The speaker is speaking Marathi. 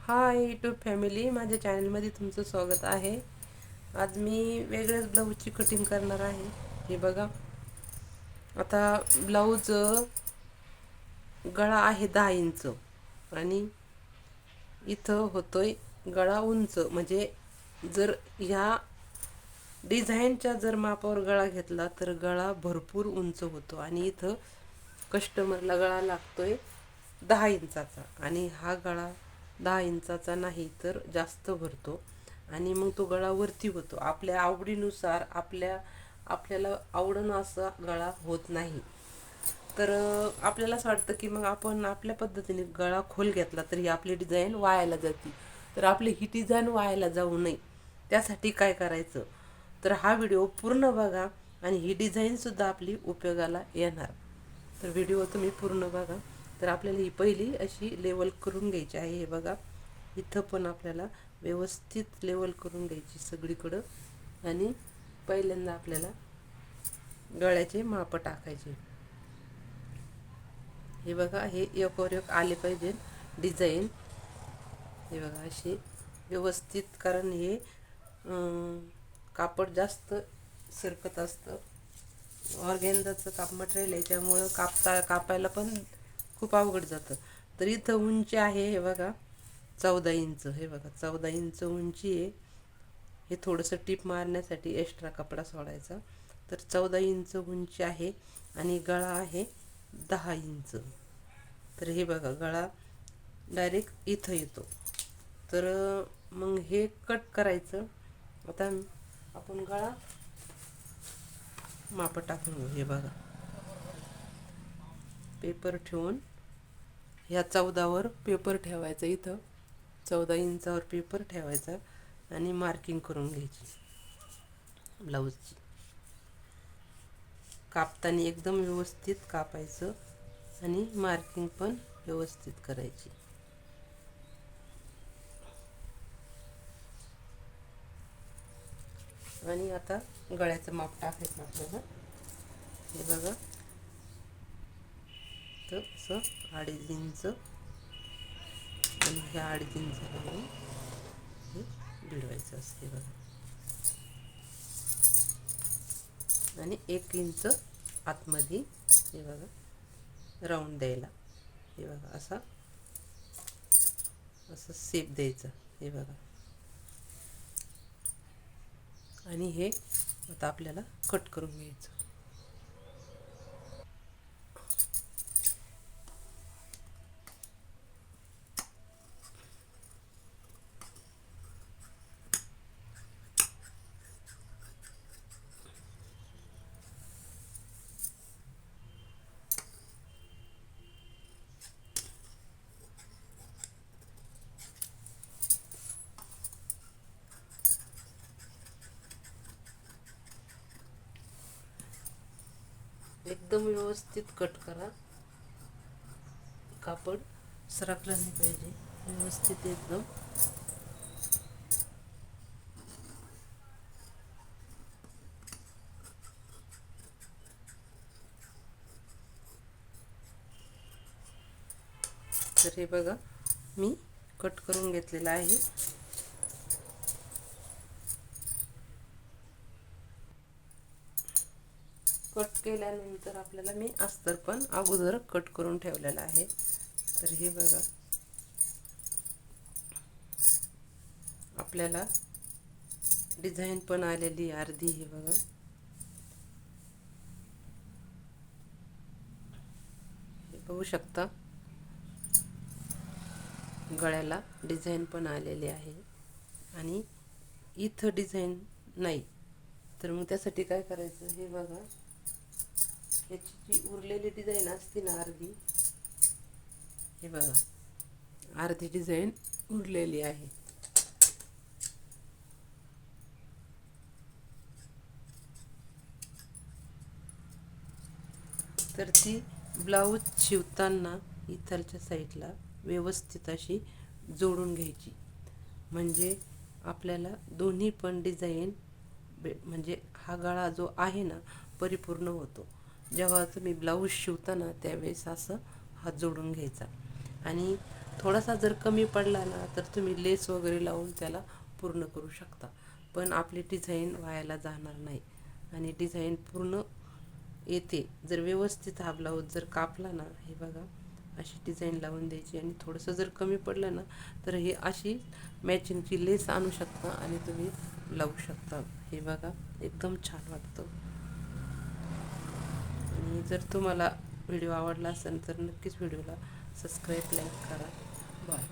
हाय यूट्यूब फॅमिली, माझ्या चॅनलमध्ये तुमचं स्वागत आहे. आज मी वेगळ्याच ब्लाऊजची कटिंग करणार आहे. हे बघा, आता ब्लाऊज गळा आहे 10 इंच आणि इथं होतोय गळा उंच. म्हणजे जर ह्या डिझाईनच्या जर मापावर गळा घेतला तर गळा भरपूर उंच होतो आणि इथं कस्टमरला गळा लागतोय 10 इंचाचा आणि हा गळा 10 इंचाचा नाही तर जास्त भरतो आणि मग तो गळा वरती होतो. आपल्या आवडीनुसार आपल्याला आवडणं असा गळा होत नाही. तर आपल्याला असं वाटतं की मग आपण आपल्या पद्धतीने गळा खोल घेतला तर ही आपली डिझाईन वायाला जाते. तर आपली ही डिझाईन वायाला जाऊ नये त्यासाठी काय करायचं, तर हा व्हिडिओ पूर्ण बघा आणि ही डिझाईनसुद्धा आपली उपयोगाला येणार. तर व्हिडिओ तुम्ही पूर्ण बघा. तर आपल्याला ही पहिली अशी लेवल करून घ्यायची आहे. हे बघा, इथं पण आपल्याला व्यवस्थित लेवल करून घ्यायची सगळीकडं आणि पहिल्यांदा आपल्याला गळ्याचे माप टाकायचे. हे बघा, हे एक एक आले पाहिजे डिझाईन. हे बघा असे व्यवस्थित, कारण हे कापड जास्त सरकत असतं. ऑर्गेन्झाचं काप मटेरियल आहे त्यामुळं कापायला पण खूप अवघड जातं. तर इथं उंची आहे हे बघा 14 इंच. हे बघा 14 इंच उंची आहे. हे थोडंसं टीप मारण्यासाठी एक्स्ट्रा कपडा सोडायचा. तर 14 इंच उंची आहे आणि गळा आहे 10 इंच. तर हे बघा, गळा डायरेक्ट इथं येतो. तर मग हे कट करायचं. आता आपण गळा माप टाकून घेऊ. हे बघा, पेपर ठेवून ह्या 14वर पेपर ठेवायचा. इथं 14 इंचावर पेपर ठेवायचा आणि मार्किंग करून घ्यायची ब्लाऊजची. कापताना एकदम व्यवस्थित कापायचं आणि मार्किंग पण व्यवस्थित करायची. आणि आता गळ्याचं माप टाकायचं आपल्याला. हे बघा, तर असं 2.5 इंच आणि ह्या 2.5 इंच लावून हे भिडवायचं असते बघा. आणि 1 इंच आतमध्ये हे बघा राऊंड द्यायला. हे बघा असं असं शेप द्यायचं. हे बघा, आणि हे आता आपल्याला कट करून घ्यायचं. एकदम व्यवस्थित कट करा. कापड सरकलं नाही पाहिजे, व्यवस्थित एकदम. तर हे बघा, मी कट करून घेतलेलं आहे. कट केल्यानंतर आपल्याला मी अस्तर पण अगोदर कट करून ठेवलेलं आहे. तर हे बघा, आपल्याला डिझाईन पण आलेली अर्धी. हे बघा, हे बघू शकता, गळ्याला डिझाईन पण आलेली आहे आणि इथं डिझाईन नाही. तर मग त्यासाठी काय करायचं, हे बघा, याची जी उरलेली डिझाईन असते ना अर्धी, हे बघा अर्धी डिझाईन उरलेली आहे. तर ती ब्लाऊज शिवताना इथलच्या साईडला व्यवस्थित अशी जोडून घ्यायची. म्हणजे आपल्याला दोन्ही पण डिझाईन म्हणजे हा गळा जो आहे ना परिपूर्ण होतो. जेव्हा तुम्ही ब्लाऊज शिवताना त्यावेळेस असं हात जोडून घ्यायचा. आणि थोडासा जर कमी पडला ना तर तुम्ही लेस वगैरे लावून त्याला पूर्ण करू शकता, पण आपली डिझाईन व्हायला जाणार नाही आणि डिझाईन पूर्ण येते. जर व्यवस्थित हा ब्लाऊज जर कापला ना, हे बघा अशी डिझाईन लावून द्यायची आणि थोडंसं जर कमी पडलं ना तर हे अशी मॅचिंगची लेस आणू शकता आणि तुम्ही लावू शकता. हे बघा एकदम छान वाटतं. आणि जर तुम्हाला व्हिडिओ आवडला असेल तर नक्कीच व्हिडिओला सबस्क्राईब, लाईक करा. बाय.